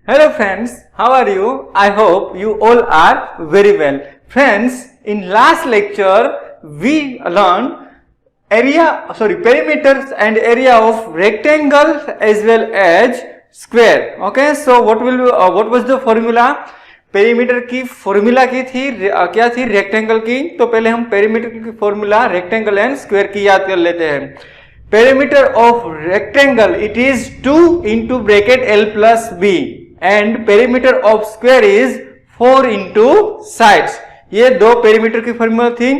Hello friends, how are you? I hope you all are very well. Friends, in last lecture we learned perimeters and area of rectangle as well as square. Okay, so what was the formula? Perimeter की formula की थी क्या थी? Rectangle की. तो पहले हम perimeter की फॉर्मूला रेक्टेंगल एंड स्क्वायर की याद कर लेते हैं. Perimeter of rectangle it is 2 into bracket L plus b and perimeter of square is 4 into sides. ये दो पेरीमीटर की फॉर्मूला थी.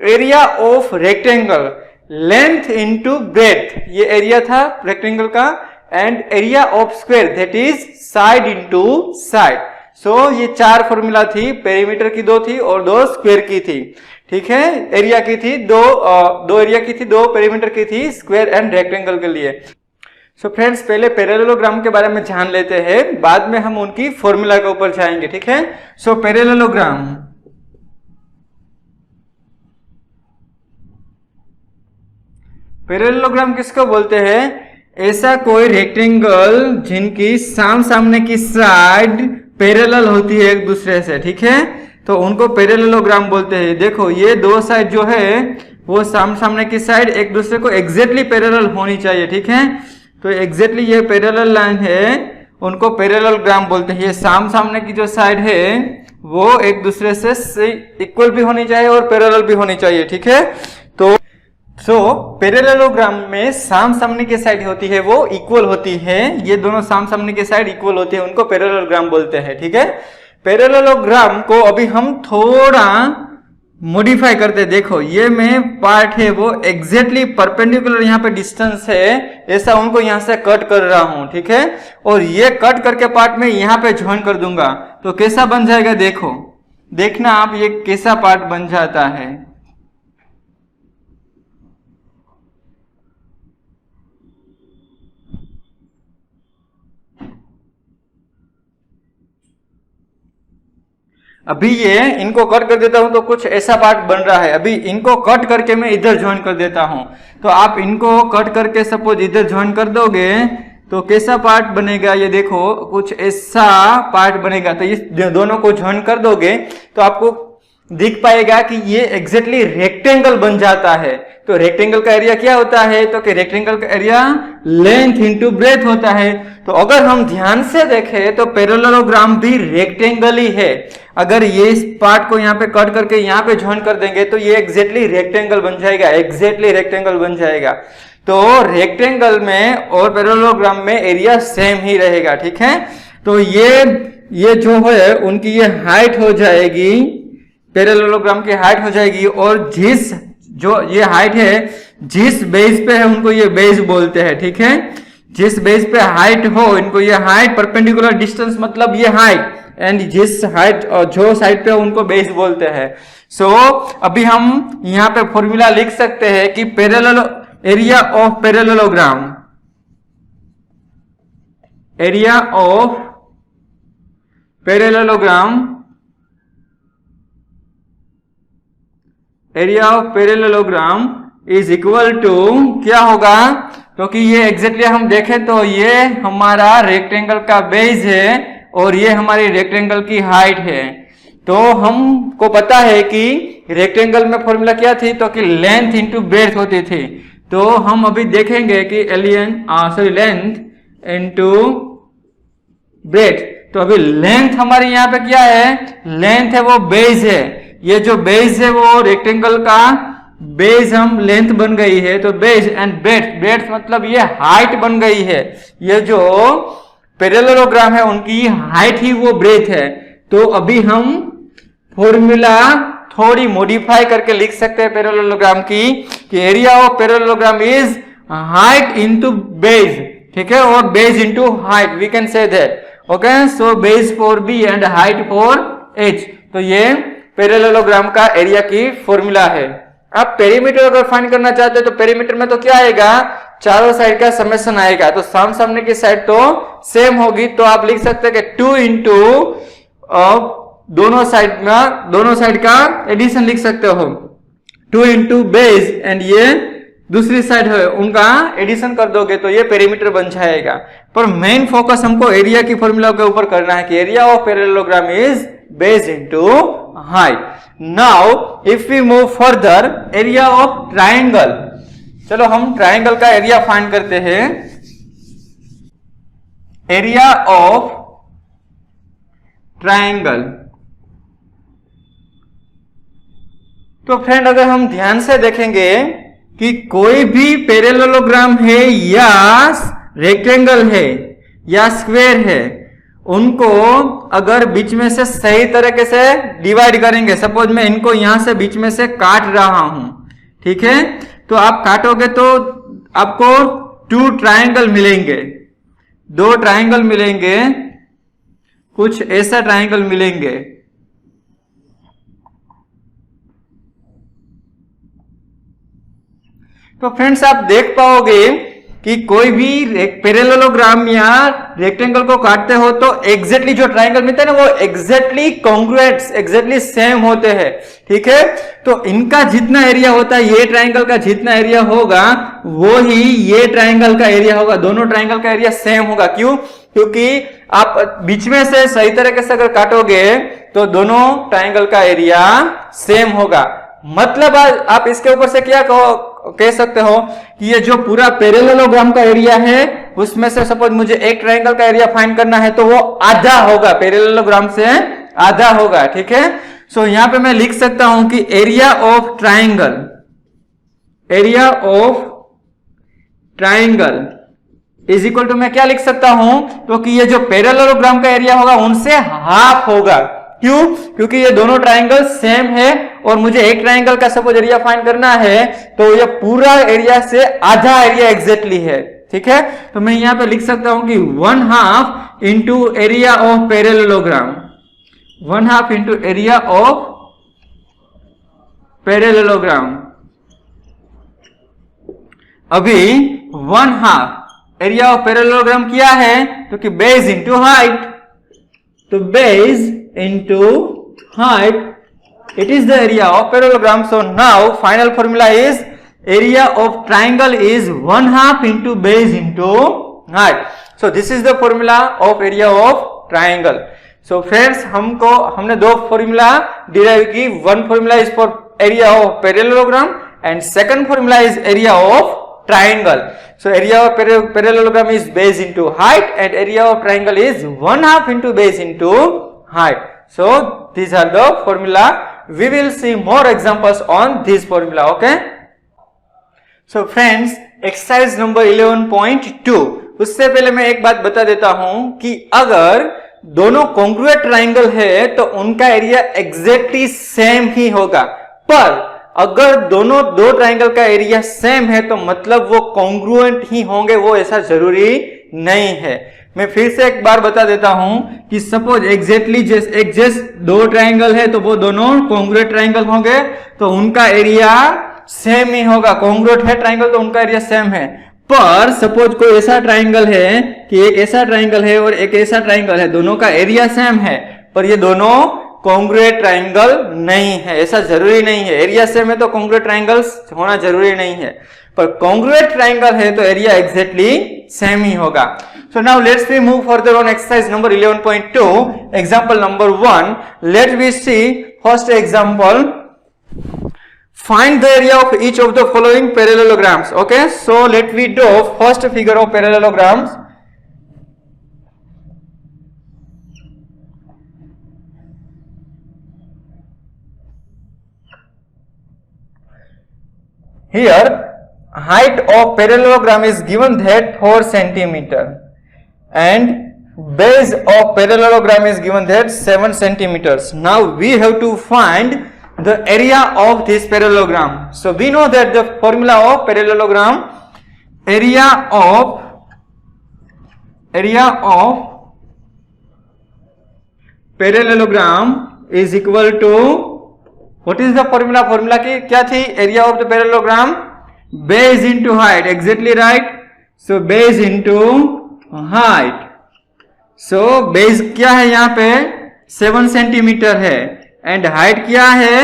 Area of rectangle length into breadth, ये एरिया था रेक्टेंगल का, and area of square that is side into side. So ये चार formula थी. पेरीमीटर की दो थी और दो स्क्वायर की थी. ठीक है, एरिया की थी दो एरिया की थी, दो पेरीमीटर की थी, स्क्वायर एंड रेक्टेंगल के लिए. सो फ्रेंड्स, पहले पैरेललोग्राम के बारे में जान लेते हैं, बाद में हम उनकी फॉर्मूला के ऊपर जाएंगे. ठीक है, सो पैरेललोग्राम. पैरेललोग्राम किसको बोलते हैं? ऐसा कोई रेक्टेंगल जिनकी सामने की साइड पैरेलल होती है एक दूसरे से. ठीक है, तो उनको पैरेललोग्राम बोलते हैं. देखो, ये दो साइड जो है वो सामने की साइड एक दूसरे को एग्जैक्टली पैरेलल होनी चाहिए. ठीक है, तो एग्जैक्टली ये पैरेलल लाइन है, उनको पैरेललोग्राम बोलते हैं. ये सामने की जो साइड है वो एक दूसरे से इक्वल भी होनी चाहिए और पैरेलल भी होनी चाहिए. ठीक है, तो पैरेललोग्राम में सामने की साइड होती है वो इक्वल होती है. ये दोनों सामने की साइड इक्वल होती है, उनको पैरेललोग्राम बोलते हैं. ठीक है, पैरेललोग्राम को अभी हम थोड़ा मॉडिफाई करते हैं. देखो, ये में पार्ट है वो एग्जैक्टली परपेंडिकुलर यहाँ पे डिस्टेंस है, ऐसा उनको यहाँ से कट कर रहा हूं. ठीक है, और ये कट करके पार्ट में यहाँ पे ज्वाइन कर दूंगा तो कैसा बन जाएगा? देखना आप, ये कैसा पार्ट बन जाता है. अभी ये इनको कट कर देता हूं तो कुछ ऐसा पार्ट बन रहा है. अभी इनको कट करके मैं इधर ज्वाइन कर देता हूं, तो आप इनको कट करके सपोज इधर ज्वाइन कर दोगे तो कैसा पार्ट बनेगा? ये देखो, कुछ ऐसा पार्ट बनेगा. तो ये दोनों को ज्वाइन कर दोगे तो आपको दिख पाएगा कि ये एग्जैक्टली रेक्टेंगल बन जाता है. तो रेक्टेंगल का एरिया क्या होता है? तो कि रेक्टेंगल का एरिया लेंथ इंटू ब्रेथ होता है. तो अगर हम ध्यान से देखें तो पैरेललोग्राम भी रेक्टेंगल ही है. अगर ये इस पार्ट को यहाँ पे कट करके यहाँ पे ज्वाइन कर देंगे तो ये एग्जैक्टली रेक्टेंगल बन जाएगा, एग्जैक्टली रेक्टेंगल बन जाएगा. तो रेक्टेंगल में और पैरेललोग्राम में एरिया सेम ही रहेगा. ठीक है, तो ये जो है उनकी ये हाइट हो जाएगी, पैरेललोग्राम की हाइट हो जाएगी. और जो ये हाइट है जिस बेस पे है उनको ये बेस बोलते हैं. ठीक है, जिस बेस पे हाइट हो इनको ये हाइट, परपेंडिकुलर डिस्टेंस मतलब ये हाइट, एंड जिस हाइट और जो साइड पे उनको बेस बोलते हैं. सो अभी हम यहाँ पे फॉर्मूला लिख सकते हैं कि area of parallelogram, area of parallelogram, area of parallelogram is equal to क्या होगा? क्योंकि ये एग्जैक्टली हम देखें तो ये हमारा रेक्टेंगल का बेस है और ये हमारी रेक्टेंगल की हाइट है. तो हमको पता है कि रेक्टेंगल में फॉर्मूला क्या थी? तो कि लेंथ इंटू ब्रेथ होती थी. तो हम अभी देखेंगे कि लेंथ इंटू ब्रेथ. तो अभी लेंथ हमारी यहाँ पे क्या है? लेंथ है वो बेस है. ये जो बेस है वो रेक्टेंगल का बेस हम लेंथ बन गई है. तो बेस एंड ब्रेथ मतलब ये हाइट बन गई है. ये जो पैरेललोग्राम है उनकी हाइट ही वो ब्रेथ है. तो अभी हम फॉर्मूला थोड़ी मॉडिफाई करके लिख सकते हैं पैरेललोग्राम की, कि area of parallelogram is height into base. ठीक है, और base into height, we can say that. Okay, so base for B and height for H. तो ये पैरेललोग्राम का एरिया की फॉर्मूला है. आप पेरीमीटर अगर फाइंड करना चाहते हो तो पेरीमीटर में तो क्या आएगा? चारों साइड का समेशन आएगा. तो सामने की साइड तो सेम होगी, तो आप लिख सकते हैं कि 2 इंटू दोनों साइड का एडिशन लिख सकते हो. 2 इंटू बेस एंड ये दूसरी साइड है उनका एडिशन कर दोगे तो ये पेरीमीटर बन जाएगा। पर मेन फोकस हमको एरिया की फॉर्मूला के ऊपर करना है कि area of parallelogram is base into height. Now if we move further, area of triangle, चलो हम ट्राइंगल का एरिया फाइंड करते हैं। एरिया ऑफ ट्राइंगल, तो फ्रेंड अगर हम ध्यान से देखेंगे कि कोई भी पैरेललोग्राम है या रेक्टेंगल है या स्क्वायर है, उनको अगर बीच में से सही तरीके से डिवाइड करेंगे, सपोज मैं इनको यहां से बीच में से काट रहा हूं, ठीक है, तो आप काटोगे तो आपको 2 ट्रायंगल मिलेंगे, 2 ट्रायंगल मिलेंगे, कुछ ऐसा ट्रायंगल मिलेंगे। तो फ्रेंड्स आप देख पाओगे कि कोई भी पैरेललोग्राम या रेक्टेंगल को काटते हो तो एग्जैक्टली जो ट्रायंगल मिलता है ना वो एग्जैक्टली कॉन्ग्रुएंट, एग्जैक्टली सेम होते हैं, ठीक है। तो इनका जितना एरिया होता है, ये ट्रायंगल का जितना एरिया होगा वो ही ये ट्रायंगल का एरिया होगा, दोनों ट्रायंगल का एरिया सेम होगा। क्यों? क्योंकि आप बीच में से सही तरीके से अगर काटोगे तो दोनों ट्रायंगल का एरिया सेम होगा। मतलब आप इसके ऊपर से क्या कह सकते हो कि ये जो पूरा पैरेललोग्राम का एरिया है उसमें से सपोज मुझे एक ट्रायंगल का एरिया फाइंड करना है तो वो आधा होगा, पैरेललोग्राम से आधा होगा, ठीक है। सो यहां पे मैं लिख सकता हूं कि area of triangle, area of triangle is equal to मैं क्या लिख सकता हूं, तो कि ये जो पैरेललोग्राम का एरिया होगा उनसे हाफ होगा। क्यों? क्योंकि ये दोनों ट्रायंगल सेम है और मुझे एक ट्रायंगल का सपोज एरिया फाइंड करना है तो ये पूरा एरिया से आधा एरिया एग्जैक्टली है, ठीक है। तो मैं यहां पे लिख सकता हूं कि 1/2 into area of parallelogram, 1/2 into area of parallelogram. अभी 1/2 एरिया ऑफ पैरेललोग्राम क्या है, तो कि बेस इंटू हाइट, तो base into height, it is the area of parallelogram. So now final formula is area of triangle is 1/2 into base into height. So this is the formula of area of triangle. So friends हमने 2 formula derive की, one formula is for area of parallelogram and second formula is area of triangle. So area of parallelogram is base into height and area of triangle is 1/2 into base into height. So these are the formula. We will see more examples on this formula. Okay. So friends, exercise number 11.2. उससे पहले मैं एक बात बता देता हूं कि अगर दोनों कॉन्ग्रुएंट ट्रायंगल है तो उनका एरिया एग्जैक्टली सेम ही होगा। पर अगर दोनों 2 ट्रायंगल का एरिया सेम है तो मतलब वो कॉन्ग्रुएंट ही होंगे, वो ऐसा जरूरी नहीं है। मैं फिर से एक बार बता देता हूं कि सपोज एग्जैक्टली जैसे 2 ट्रायंगल है तो वो दोनों कॉन्ग्रुएंट ट्रायंगल होंगे तो उनका एरिया सेम ही होगा। कॉन्ग्रुएंट है ट्रायंगल तो उनका एरिया सेम है। पर सपोज कोई ऐसा ट्रायंगल है कि एक ऐसा ट्रायंगल है और एक ऐसा ट्रायंगल है, दोनों का एरिया सेम है पर ये दोनों कॉन्ग्रुएंट ट्रायंगल नहीं है, ऐसा जरूरी नहीं है। एरिया सेम है तो कॉन्ग्रुएंट ट्रायंगल्स होना जरूरी नहीं है, पर कॉन्ग्रुएंट ट्रायंगल है तो एरिया एग्जैक्टली सेम ही होगा। So now let's we move further on exercise number 11.2, example number 1. Let we see first example. Find the area of each of the following parallelograms. Okay, so let we do first figure of parallelograms. Here height of parallelogram is given that 4 centimeter and base of parallelogram is given that 7 centimeters. Now we have to find the area of this parallelogram. So we know that the formula of parallelogram, area of parallelogram is equal to, what is the formula? Formula की क्या थी? area of the parallelogram base into height, exactly right. So base into height. So base क्या है यहाँ पे 7 centimetre है and height क्या है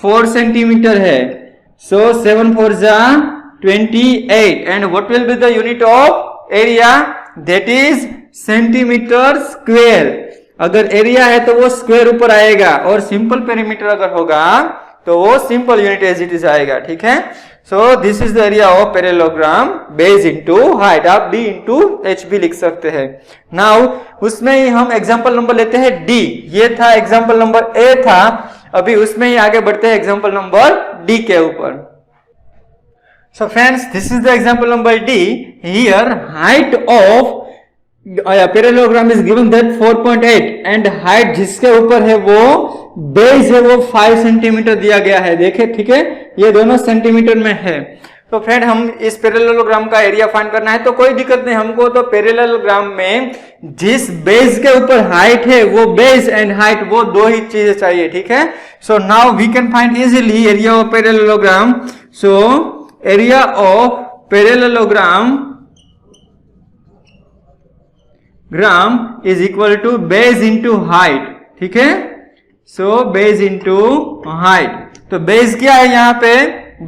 4 सेंटीमीटर है। So 7 4 जा 28 and what will be the unit of area, that is centimetre square. अगर एरिया है तो वो स्क्वायर ऊपर आएगा और सिंपल पेरीमीटर अगर होगा तो वो simple unit as it is आएगा, ठीक है। So this is the area of parallelogram, base into height, आप बी इनटू एच भी लिख सकते हैं। नाउ उसमें ही हम एग्जांपल नंबर लेते हैं डी, ये था एग्जांपल नंबर ए था, अभी उसमें ही आगे बढ़ते हैं एग्जांपल नंबर डी के ऊपर। So friends, this is the example number D. Here height of parallelogram is given that 4.8 and height जिसके ऊपर है वो बेस है वो 5 सेंटीमीटर दिया गया है, देखे, ठीक है, ये दोनों सेंटीमीटर में है। तो फ्रेंड हम इस पैरेललोग्राम का एरिया फाइंड करना है तो कोई दिक्कत नहीं हमको, तो पैरेललोग्राम में जिस बेस के ऊपर हाइट है वो बेस एंड हाइट वो दो ही चीजें चाहिए, ठीक है। So now we can find easily area of parallelogram. So area of parallelogram is equal to base into height, ठीक है। so base into height, तो base क्या है यहाँ पे,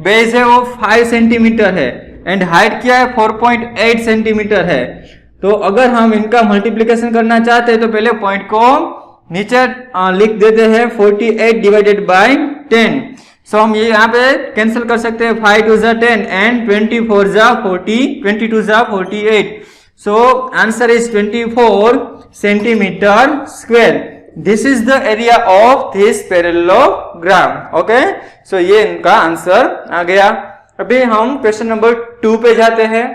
base है वो 5 सेंटीमीटर है एंड हाइट क्या है 4.8 सेंटीमीटर है। तो अगर हम इनका मल्टीप्लीकेशन करना चाहते हैं तो पहले पॉइंट को नीचे लिख देते हैं 48 डिवाइडेड बाय 10। सो हम ये यहाँ पे कैंसिल कर सकते हैं, 5 2 जा 10 एंड 24 जा 40, 22 जा 48। So answer is 24 centimetre square. This is the area of this parallelogram. Okay, so ये इनका आंसर आ गया। अभी हम क्वेश्चन नंबर 2 पे जाते हैं।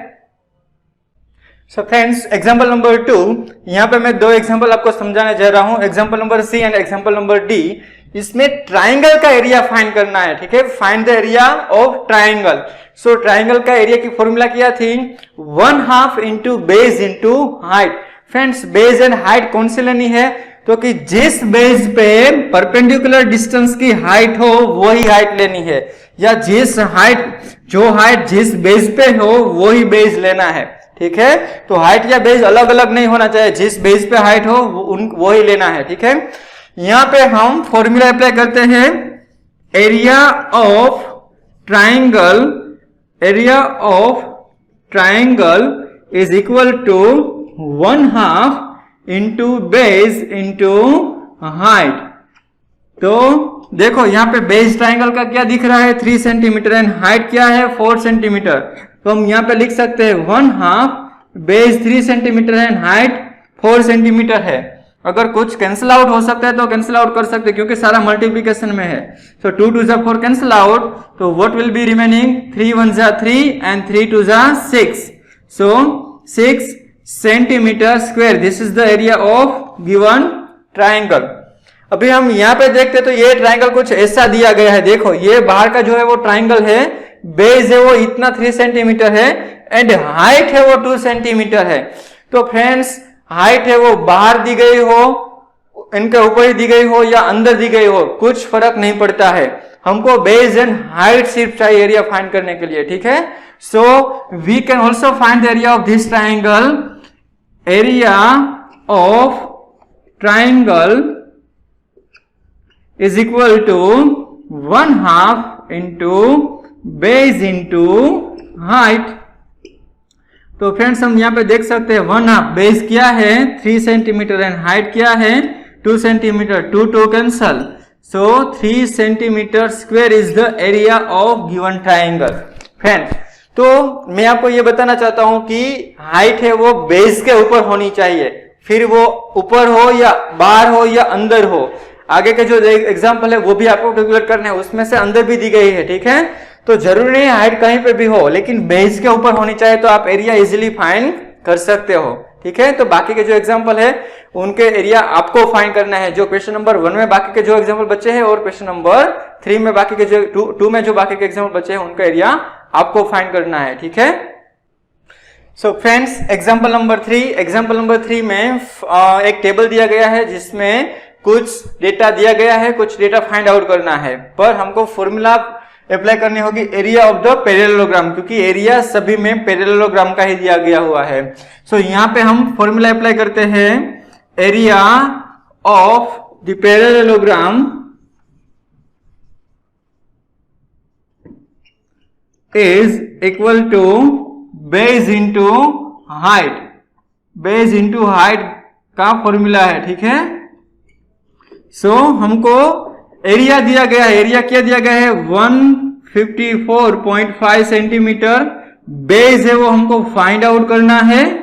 सो फ्रेंड्स, एग्जांपल नंबर 2, यहाँ पे मैं दो एग्जांपल आपको समझाने जा रहा हूँ, example number C and example number D. इसमें ट्राइंगल का एरिया फाइंड करना है, ठीक है, find the area of triangle. So triangle का एरिया की फॉर्मूला क्या थी, 1/2 into base into height. Friends, base and height कौन सी लेनी है, तो कि जिस बेस पे परपेंडिकुलर डिस्टेंस की हाइट हो वही हाइट लेनी है, या जिस हाइट जिस बेस पे हो वही बेस लेना है, ठीक है। तो हाइट या बेस अलग अलग नहीं होना चाहिए, जिस बेस पे हाइट हो वही लेना है, ठीक है। यहां पे हम फॉर्मूला अप्लाई करते हैं, area of triangle is equal to 1/2 into base into height. तो देखो यहाँ पे बेस ट्राइंगल का क्या दिख रहा है, 3 सेंटीमीटर एंड हाइट क्या है 4 सेंटीमीटर। तो हम यहाँ पे लिख सकते हैं 1/2, base 3 centimetre and height 4 centimetre है। अगर कुछ कैंसिल आउट हो सकता है तो कैंसिल आउट कर सकते हैं क्योंकि सारा मल्टीप्लिकेशन में है। सो 2 2 जा 4 कैंसिल आउट, तो व्हाट विल बी रिमेनिंग, 3 1 जा 3 एंड 3 2 जा 6। सो 6 centimetre square, this is the area of given triangle. अभी हम यहाँ पे देखते तो ये ट्राइंगल कुछ ऐसा दिया गया है, देखो ये बाहर का जो है वो ट्राइंगल है, बेस है वो इतना 3 सेंटीमीटर है एंड हाइट है वो 2 सेंटीमीटर है। तो फ्रेंड्स, हाइट है वो बाहर दी गई हो, इनके ऊपर ही दी गई हो या अंदर दी गई हो, कुछ फर्क नहीं पड़ता है, हमको बेस एंड हाइट सिर्फ चाहिए एरिया फाइंड करने के लिए, ठीक है। So we can also find the area of this triangle. Area of triangle is equal to 1/2 into base into height. तो फ्रेंड्स, हम यहाँ पे देख सकते हैं 1/2, बेस क्या है 3 सेंटीमीटर एंड हाइट क्या है 2 centimetre, 2 2 cancel. So 3 centimetre square is the area of given triangle. Friends, तो मैं आपको ये बताना चाहता हूं कि हाइट है वो बेस के ऊपर होनी चाहिए, फिर वो ऊपर हो या बाहर हो या अंदर हो। आगे के जो एग्जाम्पल है वो भी आपको कैलकुलेट करना है, उसमें से अंदर भी दी गई है, ठीक है। तो जरूरी नहीं हाइट कहीं पे भी हो, लेकिन बेस के ऊपर होनी चाहिए तो आप एरिया इजीली फाइंड कर सकते हो, ठीक है। तो बाकी के जो एग्जांपल है उनके एरिया आपको फाइंड करना है। जो क्वेश्चन नंबर 1 में बाकी के जो एग्जांपल बचे हैं और क्वेश्चन नंबर 3 में बाकी के जो 2 में जो बाकी के एग्जांपल बचे हैं उनका एरिया आपको फाइंड करना है, ठीक है। सो फ्रेंड्स, एग्जांपल नंबर 3 में एक टेबल दिया गया है जिसमें कुछ डेटा दिया गया है, कुछ डेटा फाइंड आउट करना है, पर हमको फॉर्मूला अप्लाई करनी होगी एरिया ऑफ द पैरेललोग्राम, क्योंकि एरिया सभी में पैरेललोग्राम का ही दिया गया हुआ है। सो यहाँ पे हम फॉर्मूला अप्लाई करते हैं, area of the parallelogram is equal to base into height. Base into height का फॉर्मूला है, ठीक है। सो हमको एरिया दिया गया है, एरिया क्या दिया गया है 154.5 सेंटीमीटर। बेस है वो हमको फाइंड आउट करना है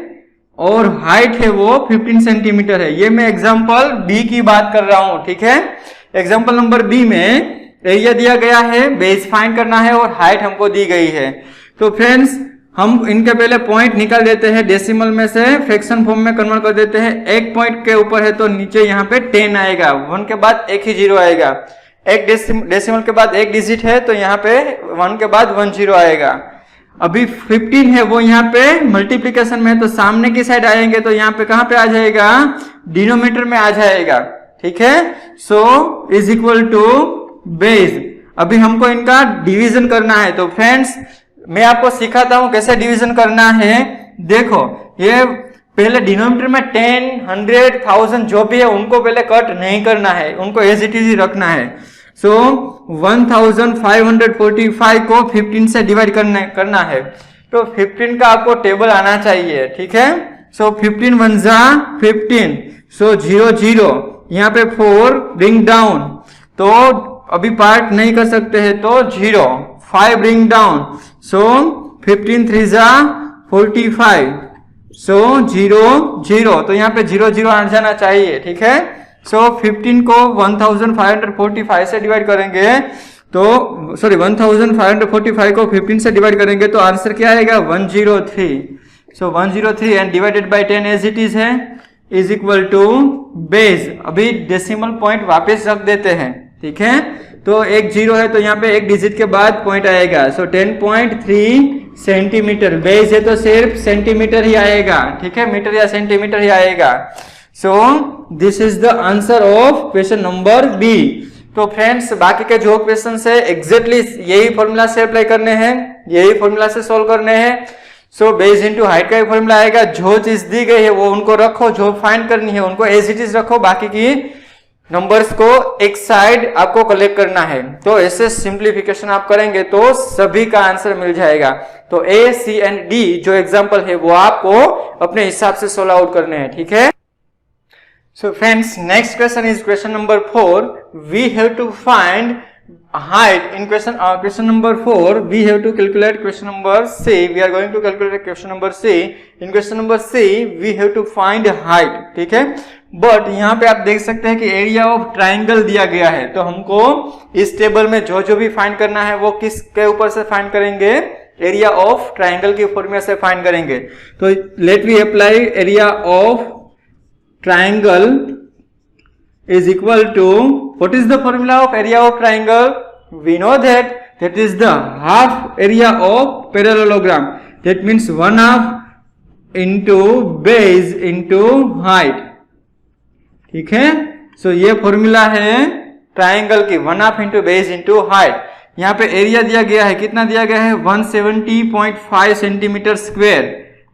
और हाइट है वो 15 सेंटीमीटर है। ये मैं एग्जांपल बी की बात कर रहा हूं, ठीक है। एग्जांपल नंबर बी में एरिया दिया गया है, बेस फाइंड करना है और हाइट हमको दी गई है। तो फ्रेंड्स हम इनके पहले पॉइंट निकाल देते हैं, डेसिमल में से फ्रैक्शन फॉर्म में कन्वर्ट कर देते हैं। एक पॉइंट के ऊपर है तो नीचे यहाँ पे 10 आएगा, 1 के बाद एक ही 0 आएगा। एक डेसिमल के बाद एक डिजिट है तो यहाँ पे 1 के बाद 1 0 आएगा। अभी 15 है वो यहाँ पे मल्टीप्लीकेशन में है तो सामने की साइड आएंगे तो यहाँ पे कहां पे आ जाएगा, डिनोमिनेटर में आ जाएगा, ठीक है। So is equal to base. अभी हमको इनका डिवीजन करना है। तो फ्रेंड्स मैं आपको सिखाता हूं कैसे डिवीजन करना है। देखो ये पहले डिनोमिनेटर में 10, 100, 1000 जो भी है उनको पहले कट नहीं करना है, उनको एज इट इज ही रखना है। सो 1545 को 15 से डिवाइड करना है। तो 15 का आपको टेबल आना चाहिए, ठीक है। सो 15 1 जा 15, सो 0 0, यहाँ पे 4 ब्रिंग डाउन, तो अभी पार्ट नहीं कर सकते हैं तो 0, 5 ब्रिंग डाउन, सो 15 3 जा 45, सो 0 0, तो यहाँ पे 0 0 आ जाना चाहिए, ठीक है। सो 15 को 1545 से डिवाइड करेंगे तो 1545 को 15 से डिवाइड करेंगे तो आंसर क्या आएगा 103। So 103 and divided by 10 as it is है, इज इक्वल टू बेस। अभी डेसिमल पॉइंट वापस रख देते हैं, ठीक है। तो एक 0 है तो यहाँ पे एक डिजिट के बाद पॉइंट आएगा। सो 10.3 सेंटीमीटर। बेस है तो सिर्फ सेंटीमीटर ही आएगा, ठीक है, मीटर या सेंटीमीटर ही आएगा। So this is the answer of question number B. तो फ्रेंड्स बाकी के जो क्वेश्चन है एग्जैक्टली यही फॉर्मूला से अप्लाई करने हैं, यही फॉर्मूला से सॉल्व करने हैं। सो बेस इंटू हाइट का ही फॉर्मूला आएगा। जो चीज दी गई है वो उनको रखो, जो फाइंड करनी है उनको एज इट इज रखो, बाकी की नंबर्स को एक साइड आपको कलेक्ट करना है। तो ऐसे सिंप्लीफिकेशन आप करेंगे तो सभी का आंसर मिल जाएगा। तो ए, सी एंड डी जो एग्जाम्पल है वो आपको अपने हिसाब से सोल्व आउट करने हैं, ठीक है। So friends, next question is question number 4. We have to find height in question number 4. We have to calculate question number C. We are going to calculate question number C. In question number C, we have to find height. ठीक है। But यहाँ पे आप देख सकते हैं कि area of triangle दिया गया है। तो हमको इस टेबल में जो भी फाइंड करना है वो किसके ऊपर से फाइंड करेंगे, एरिया ऑफ ट्राइंगल की फॉर्मूला से फाइंड करेंगे। तो let we apply area of triangle is equal to, what is the formula of area of triangle? We know that is the half area of parallelogram. That means 1/2 into base into height, ठीक है। सो ये formula है triangle की, 1/2 into base into height। यहाँ पे area दिया गया है, कितना दिया गया है 170.5 सेंटीमीटर स्क्वायर,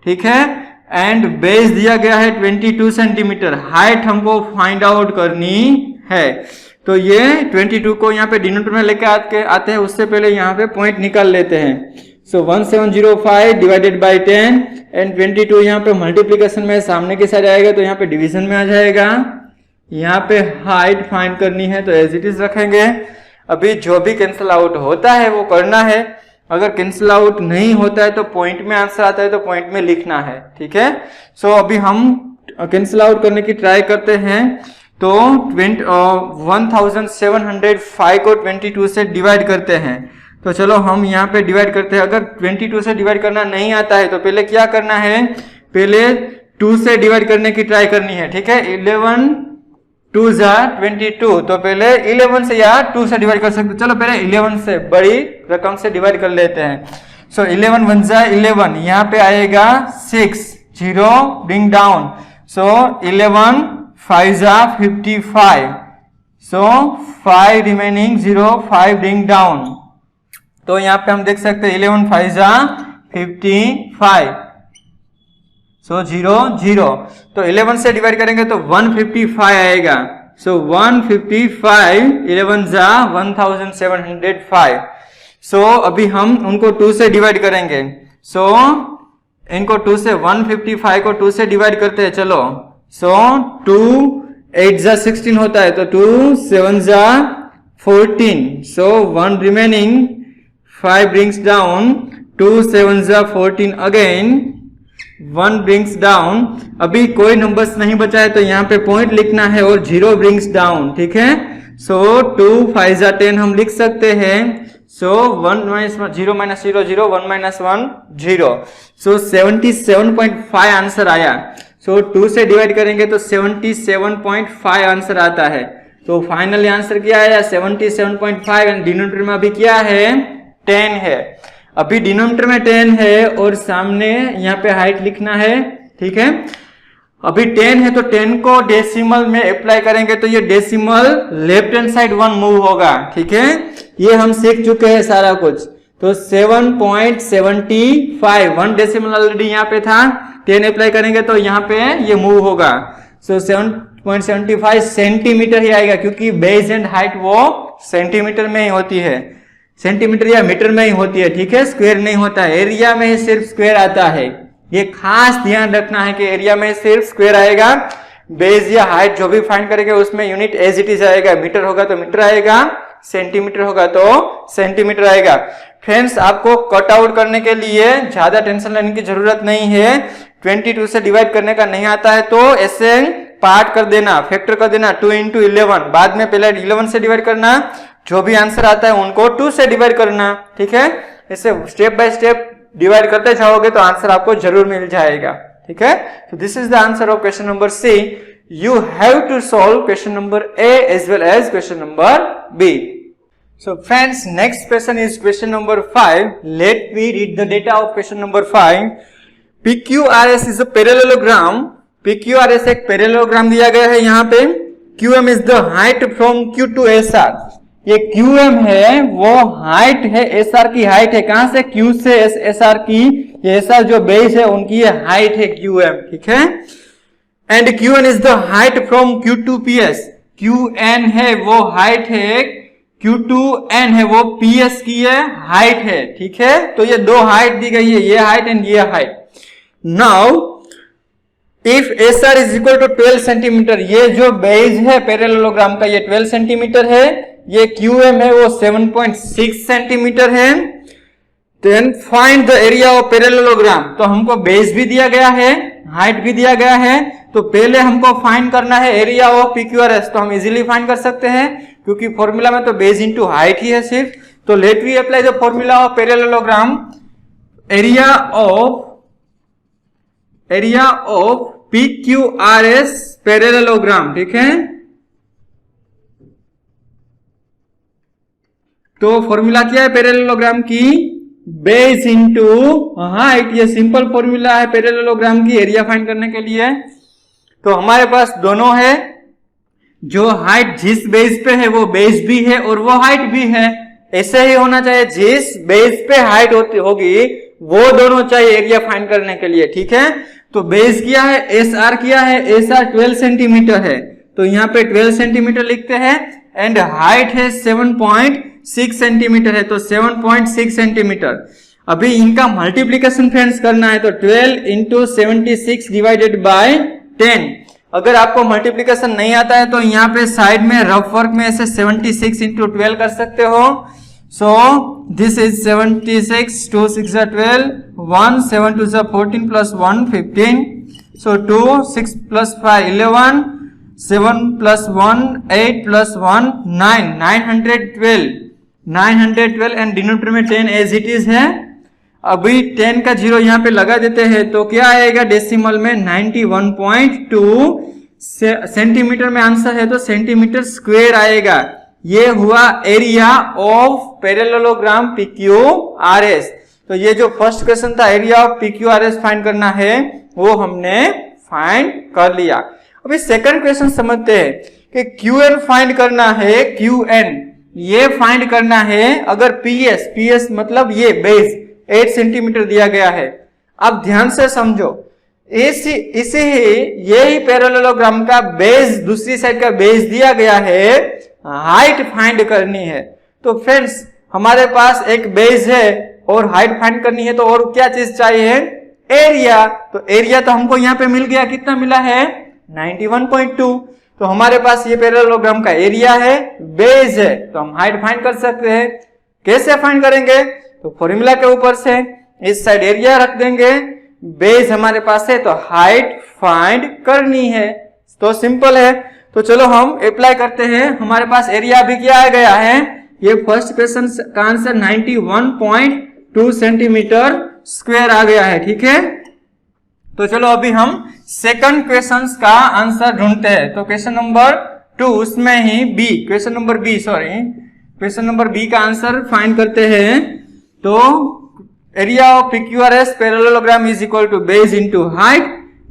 ठीक है। एंड बेस दिया गया है 22 सेंटीमीटर। हाइट हमको फाइंड आउट करनी है। तो ये 22 को यहाँ पे डिनोमिनेटर में लेके आते हैं, उससे पहले यहाँ पे पॉइंट निकाल लेते हैं। सो 1705 डिवाइडेड बाय 10 एंड 22 यहाँ पे मल्टीप्लीकेशन में सामने की साइड आएगा तो यहाँ पे डिवीजन में आ जाएगा। यहाँ पे हाइट फाइंड करनी है तो एज इट इज रखेंगे। अभी जो भी कैंसिल आउट होता है वो करना है, अगर कैंसिल आउट नहीं होता है तो पॉइंट में आंसर आता है तो पॉइंट में लिखना है, ठीक है। सो अभी हम कैंसिल आउट करने की ट्राई करते हैं। तो 1705 को 22 से डिवाइड करते हैं। तो चलो हम यहाँ पे डिवाइड करते हैं। अगर 22 से डिवाइड करना नहीं आता है तो पहले क्या करना है, पहले 2 से डिवाइड करने की ट्राई करनी है, ठीक है। 11 2 जा 22, तो पहले 11 से या 2 से डिवाइड कर सकते। चलो पहले 11 से, बड़ी रकम से डिवाइड कर लेते हैं। सो 11 1 जा 11, यहाँ पे आएगा 6, 0 ब्रिंग डाउन। सो 11 5 जा 55, सो 5 रिमेनिंग 0 5 ब्रिंग डाउन। तो यहाँ पे हम देख सकते हैं 11 5 जा 55, सो 0 0। तो 11 से डिवाइड करेंगे तो 155 आएगा। सो 155, 11 जा 1705। सो अभी हम उनको 2 से डिवाइड करेंगे। सो इनको 2 से 155 को 2 से डिवाइड करते हैं, चलो। सो 2 8 जा 16 होता है, तो 2 7 जा 14, सो 1 रिमेनिंग, 5 brings down, 2 7 जा 14 अगेन, 1 brings down। अभी कोई नंबर्स नहीं बचा है तो यहाँ पे पॉइंट लिखना है और 0 brings down, ठीक है। सो 2 5 जा 10 हम लिख सकते हैं। सो 1 minus 0 minus 0 0, 1 minus 1 0, सो 77.5 आंसर आया। सो 2 से डिवाइड करेंगे तो 77.5 आंसर आता है। तो फाइनली आंसर क्या आया 77.5, एंड डिनोमिनेटर में अभी क्या है 10 है। अभी डिनोमिनेटर में 10 है और सामने यहाँ पे हाइट लिखना है, ठीक है। अभी 10 है तो 10 को डेसिमल में अप्लाई करेंगे तो ये decimal left hand side 1 move होगा, ठीक है। ये हम सीख चुके हैं सारा कुछ। तो 7.75, 1 डेसिमल ऑलरेडी यहाँ पे था, 10 अप्लाई करेंगे तो यहाँ पे ये मूव होगा। सो 7.75 सेंटीमीटर ही आएगा, क्योंकि बेस एंड हाइट वो सेंटीमीटर में ही होती है, सेंटीमीटर या मीटर में ही होती है, ठीक है, स्क्वायर नहीं होता है। एरिया में ही सिर्फ स्क्वायर आता है, ये खास ध्यान रखना है कि एरिया में सिर्फ स्क्वायर आएगा। बेस या हाइट जो भी फाइंड करेंगे उसमें यूनिट एज इट इज आएगा, मीटर होगा तो मीटर आएगा, सेंटीमीटर होगा तो सेंटीमीटर आएगा। फ्रेंड्स, आपको कट आउट करने के लिए ज्यादा टेंशन लेने की जरूरत नहीं है। 22 से डिवाइड करने का नहीं आता है तो ऐसे पार्ट कर देना, फैक्टर कर देना, 2 into 11, बाद में पहले 11 से डिवाइड करना, जो भी आंसर आता है उनको 2 से डिवाइड करना, ठीक है। ऐसे स्टेप बाय स्टेप डिवाइड करते जाओगे तो आंसर आपको जरूर मिल जाएगा, ठीक है। तो this is the answer of question number C. You have to solve question number A as well as question number B. So friends, next question is question number 5. Let me read the data of question number 5. PQRS is a parallelogram. PQRS एक parallelogram दिया गया है यहाँ पे। QM is the height from Q to SR. ये QM है वो height है, SR की हाइट है, कहां से Q से SR की, ये SR जो बेस है उनकी ये हाइट है QM, ठीक है। And QN is the height from Q to PS. QN है वो हाइट है, Q2N है वो PS की है हाइट है, ठीक है। तो ये दो हाइट दी गई है, ये हाइट एंड ये height. Now if SR is equal to 12 centimetre, ये जो बेस है पैरेललोग्राम का ये 12 सेंटीमीटर है, ये QM है वो 7.6 सेंटीमीटर है। Then find the area of parallelogram. तो हमको बेस भी दिया गया है, हाइट भी दिया गया है, तो पहले हमको फाइंड करना है एरिया ऑफ PQRS। तो हम इजीली फाइंड कर सकते हैं क्योंकि फॉर्मूला में तो बेस इनटू हाइट ही है सिर्फ। तो let we apply the formula of parallelogram. Area of PQRS parallelogram, ठीक है। तो फॉर्मूला क्या है पैरेललोग्राम की, बेस इनटू हाइट। ये सिंपल फॉर्मूला है पैरेललोग्राम की एरिया फाइंड करने के लिए। तो हमारे पास दोनों है, जो हाइट जिस बेस पे है वो बेस भी है और वो हाइट भी है। ऐसे ही होना चाहिए, जिस बेस पे हाइट होगी वो दोनों चाहिए एरिया फाइंड करने के लिए, ठीक है। तो बेस क्या है, SR किया है, SR 12 सेंटीमीटर है, तो यहाँ पे 12 सेंटीमीटर लिखते हैं। एंड हाइट है 7.6 सेंटीमीटर है, तो 7.6 सेंटीमीटर। अभी इनका मल्टीप्लीकेशन फ्रेंड्स करना है, तो 12 into 76 डिवाइडेड बाय 10। अगर आपको मल्टीप्लीकेशन नहीं आता है तो यहाँ पे साइड में रफ वर्क में ऐसे 76 into 12 कर सकते हो। सो this is 76, 2 6 12, 1 7 2 14 plus 1 15, so 2 6 plus 5 11, 7 plus 1 8 plus 1 9, 912 and denominator में 10 एज इट इज है। अभी 10 का 0 यहाँ पे लगा देते हैं तो क्या आएगा डेसिमल में 91.2 सेंटीमीटर में आंसर है, तो सेंटीमीटर स्क्वायर आएगा। ये हुआ एरिया ऑफ पैरेललोग्राम PQRS। तो ये जो फर्स्ट क्वेश्चन था एरिया ऑफ PQRS फाइंड करना है वो हमने फाइंड कर लिया। अभी सेकंड क्वेश्चन समझते हैं कि QN फाइंड करना है। QN ये फाइंड करना है अगर PS मतलब ये बेस 8 सेंटीमीटर दिया गया है। अब ध्यान से समझो, इसे यही पैरेललोग्राम का बेस, दूसरी साइड का बेस दिया गया है, हाइट फाइंड करनी है। तो फ्रेंड्स हमारे पास एक बेस है और हाइट फाइंड करनी है, तो और क्या चीज चाहिए, एरिया। तो एरिया तो हमको यहाँ पे मिल गया, कितना मिला है 91.2। तो हमारे पास ये पैरेललोग्राम का एरिया है, बेस है, तो हम हाइट फाइंड कर सकते हैं। कैसे फाइंड करेंगे, तो फॉर्मूला के ऊपर से इस साइड एरिया रख देंगे, बेस हमारे पास है तो हाइट फाइंड करनी है, तो सिंपल है। तो चलो हम अप्लाई करते हैं। हमारे पास एरिया अभी क्या आ गया है, ये फर्स्ट क्वेश्चन का आंसर 91.2 सेंटीमीटर स्क्वायर आ गया है, ठीक है। तो चलो अभी हम सेकंड क्वेश्चन का आंसर ढूंढते हैं। तो क्वेश्चन नंबर 2 उसमें ही बी, क्वेश्चन नंबर बी का आंसर फाइंड करते हैं। तो area of PQRS parallelogram is equal to base into height.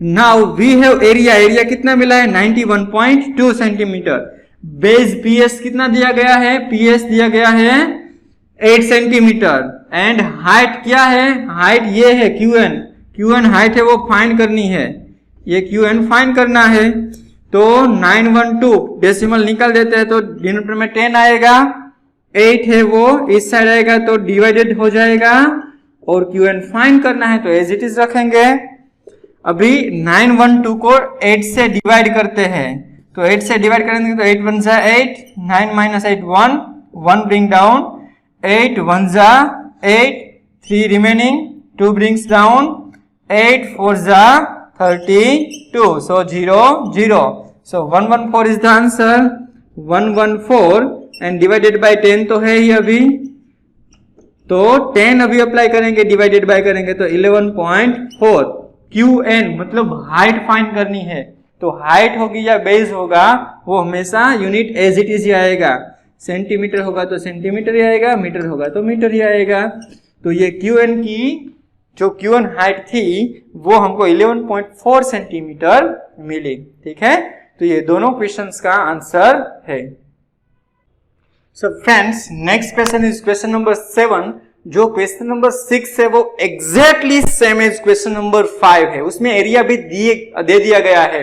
Now we have area, area कितना मिला है 91.2 सेंटीमीटर। बेस PS कितना दिया गया है, PS दिया गया है 8 सेंटीमीटर। एंड हाइट क्या है, हाइट ये है QN हाइट है, वो फाइंड करनी है, ये QN फाइंड करना है। तो 912 डेसिमल निकाल देते हैं तो डिनोमिनेटर में 10 आएगा, 8 है वो इस साइड आएगा तो डिवाइडेड हो जाएगा, और QN फाइंड करना है तो एज इट इज रखेंगे। अभी 912 को 8 से डिवाइड करते हैं, तो 8 से डिवाइड करेंगे तो 8 1 जा 8, 9 minus 8 1, 1 bring down, 8 1 जा 8, 3 remaining, 2 brings down, 8 4 जा 32, so 0 0, so 114 is the answer, 114 and divided by 10 तो है ही अभी, तो 10 अभी अप्लाई करेंगे, डिवाइडेड बाय करेंगे तो 11.4। QN मतलब हाइट फाइंड करनी है, तो हाइट होगी या बेस होगा वो हमेशा यूनिट एज इट इज ही आएगा। सेंटीमीटर होगा तो सेंटीमीटर ही आएगा, मीटर होगा तो मीटर ही आएगा। तो ये QN की जो QN हाइट थी वो हमको 11.4 सेंटीमीटर मिली, ठीक है। तो ये दोनों क्वेश्चंस का आंसर है। So friends, next question is question number 7। जो क्वेश्चन नंबर 6 है वो exactly same as question number 5 है, उसमें एरिया भी दे दिया गया है।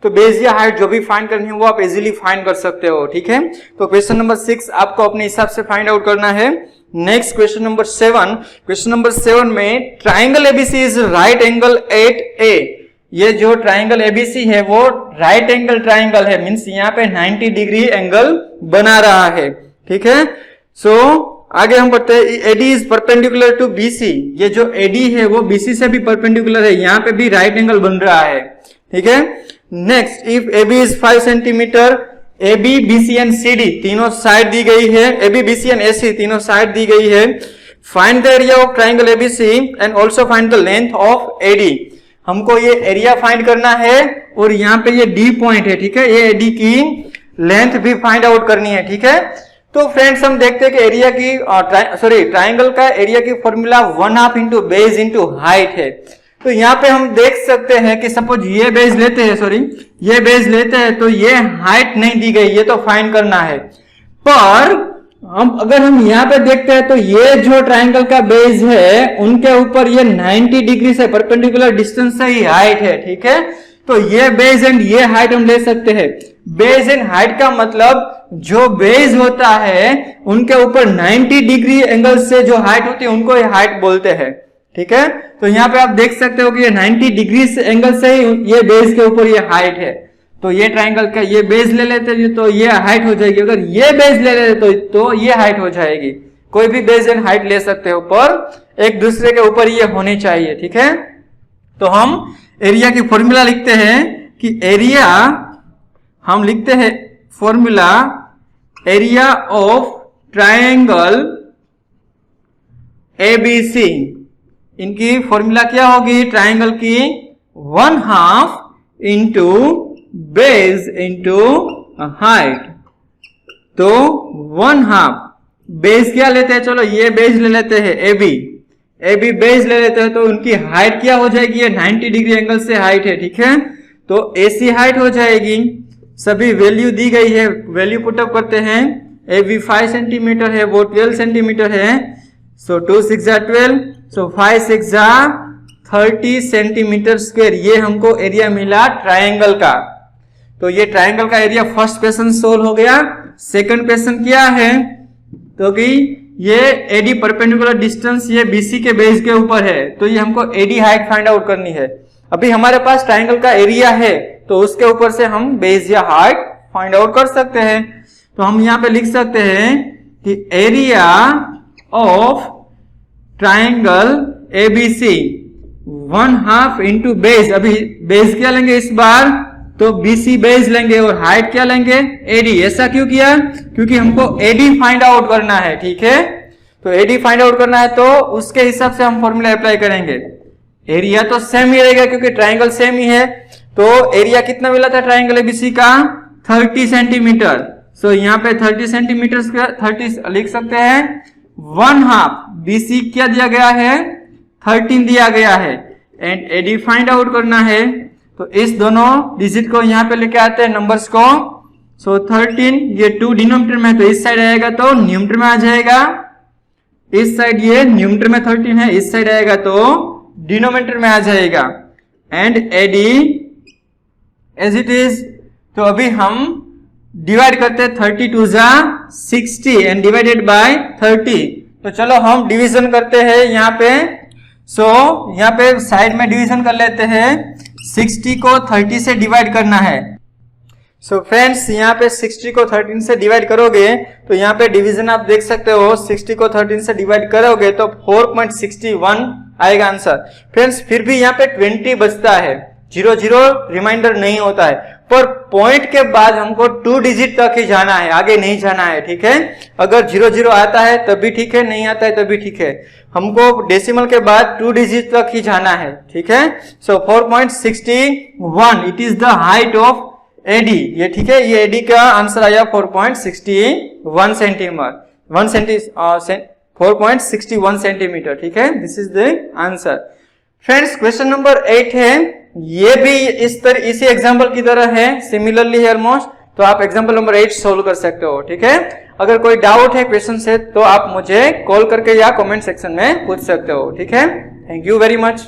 तो बेस या हाइट जो भी फाइंड करनी है वो आप इजीली फाइंड कर सकते हो, ठीक है। तो क्वेश्चन नंबर 6 आपको अपने हिसाब से फाइंड आउट करना है। Next question number 7, question number 7 में triangle ABC is right angle at A. ये जो ट्राइंगल एबीसी है वो राइट एंगल ट्राइंगल है, मींस यहाँ पे 90 डिग्री एंगल बना रहा है, ठीक है। सो आगे हम पढ़ते हैं, AD is perpendicular to BC। ये जो AD है वो BC से भी परपेंडिकुलर है, यहाँ पे भी राइट एंगल बन रहा है, ठीक है। Next, if AB is 5 centimetre, AB BC and CD तीनों साइड दी गई है, AB BC एंड AC तीनों साइड दी गई है। Find the area of triangle ABC and also find the length of AD। हमको ये एरिया फाइंड करना है और यहाँ पे ये D पॉइंट है, ठीक है, ये AD की लेंथ भी फाइंड आउट करनी है, ठीक है। तो फ्रेंड्स हम देखते हैं कि एरिया की ट्राइंगल का एरिया की formula 1/2 into base into height है। तो यहाँ पे हम देख सकते हैं कि सपोज ये बेस लेते हैं, तो ये हाइट नहीं दी गई, ये तो फाइंड करना है। पर अगर हम यहाँ पे देखते हैं तो ये जो ट्राइंगल का बेस है उनके ऊपर ये 90 डिग्री से परपेंडिकुलर डिस्टेंस से ही हाइट है, ठीक है। तो ये बेस एंड ये हाइट हम ले सकते हैं। बेस एंड हाइट का मतलब जो बेस होता है उनके ऊपर 90 डिग्री एंगल से जो हाइट होती है उनको ये हाइट बोलते हैं, ठीक है। तो यहाँ पे आप देख सकते हो कि ये 90 डिग्री एंगल से ही ये बेस के ऊपर ये हाइट है। तो ये ट्राइंगल का ये बेस ले लेते हैं तो ये हाइट हो जाएगी, अगर ये बेस ले लेते तो ये हाइट हो जाएगी। कोई भी बेस एंड हाइट ले सकते हो, पर एक दूसरे के ऊपर ये होने चाहिए, ठीक है। तो हम एरिया की फॉर्मूला लिखते हैं कि एरिया, हम लिखते हैं formula area of triangle ABC। इनकी फॉर्मूला क्या होगी, ट्राइंगल की 1/2 इंटू बेस इंटू हाइट। तो 1/2 बेस क्या लेते हैं, चलो ये बेस ले लेते हैं AB बेस ले लेते हैं, तो उनकी हाइट क्या हो जाएगी, ये 90 डिग्री एंगल से हाइट है, ठीक है। तो AC हाइट हो जाएगी, सभी वैल्यू दी गई है, वैल्यू पुटअप करते हैं। AB 5 सेंटीमीटर है, वो 12 सेंटीमीटर है, सो 2 6 जा 12, सो 5 6 जा 30 सेंटीमीटर स्क्वायर। ये हमको एरिया मिला ट्राइंगल का। तो ये ट्राइंगल का एरिया फर्स्ट क्वेश्चन सोल्व हो गया। सेकंड क्वेश्चन क्या है, तो कि ये एडी परपेंडिकुलर डिस्टेंस ये बीसी के बेस के ऊपर है, तो ये हमको एडी हाइट फाइंड आउट करनी है। अभी हमारे पास ट्राइंगल का एरिया है तो उसके ऊपर से हम बेस या हाइट फाइंड आउट कर सकते हैं। तो हम यहाँ पे लिख सकते हैं कि area of triangle ABC 1/2 into base. अभी बेस क्या लेंगे इस बार, तो बीसी बेस लेंगे और हाइट क्या लेंगे, एडी। ऐसा क्यों किया, क्योंकि हमको एडी फाइंड आउट करना है, ठीक है। तो एडी फाइंड आउट करना है तो उसके हिसाब से हम फॉर्मूला अप्लाई करेंगे। एरिया तो सेम ही रहेगा क्योंकि ट्राइंगल सेम ही है। तो एरिया कितना मिला था ट्राइंगल एबीसी का, 30 सेंटीमीटर। सो यहाँ पे 30 सेंटीमीटर 30 लिख सकते हैं। 1/2 बीसी क्या दिया गया है, 13 दिया गया है एंड एडी फाइंड आउट करना है। तो इस दोनों डिजिट को यहाँ पे लेके आते हैं नंबर्स को। सो 13 ये 2 डिनोमिनेटर में है तो इस साइड आएगा तो न्यूमरेटर में आ जाएगा। इस साइड ये न्यूमरेटर में 13 है, इस साइड आएगा तो डिनोमिनेटर में आ जाएगा। And AD as it is. तो अभी हम डिवाइड करते हैं 30 2 जा 60 एंड डिवाइडेड बाय 30। तो चलो हम डिवीजन करते हैं यहाँ पे। सो यहाँ पे साइड में डिवीजन कर लेते हैं। 60 को 30 से डिवाइड करना है। सो फ्रेंड्स यहाँ पे 60 को 13 से डिवाइड करोगे तो यहाँ पे डिवीजन आप देख सकते हो। 60 को 13 से डिवाइड करोगे तो 4.61 आएगा आंसर। फ्रेंड्स फिर भी यहाँ पे 20 बचता है, 0 रिमाइंडर नहीं होता है, पर पॉइंट के बाद हमको 2 डिजिट तक ही जाना है, आगे नहीं जाना है, ठीक है। अगर 0 आता है तब भी ठीक है, नहीं आता है तब भी ठीक है, हमको डेसिमल के बाद 2 डिजिट तक ही जाना है, ठीक है। So 4.61 it is the height of AD, ये ठीक है। ये एडी का आंसर आया 4.61 सेंटीमीटर, 4.61 सेंटीमीटर, ठीक है। This is the answer. Friends question number 8 है, ये भी इसी एग्जाम्पल की तरह है, सिमिलरली है ऑलमोस्ट। तो आप एग्जाम्पल नंबर 8 सोल्व कर सकते हो, ठीक है। अगर कोई डाउट है क्वेश्चन से तो आप मुझे कॉल करके या कमेंट सेक्शन में पूछ सकते हो, ठीक है। Thank you very much.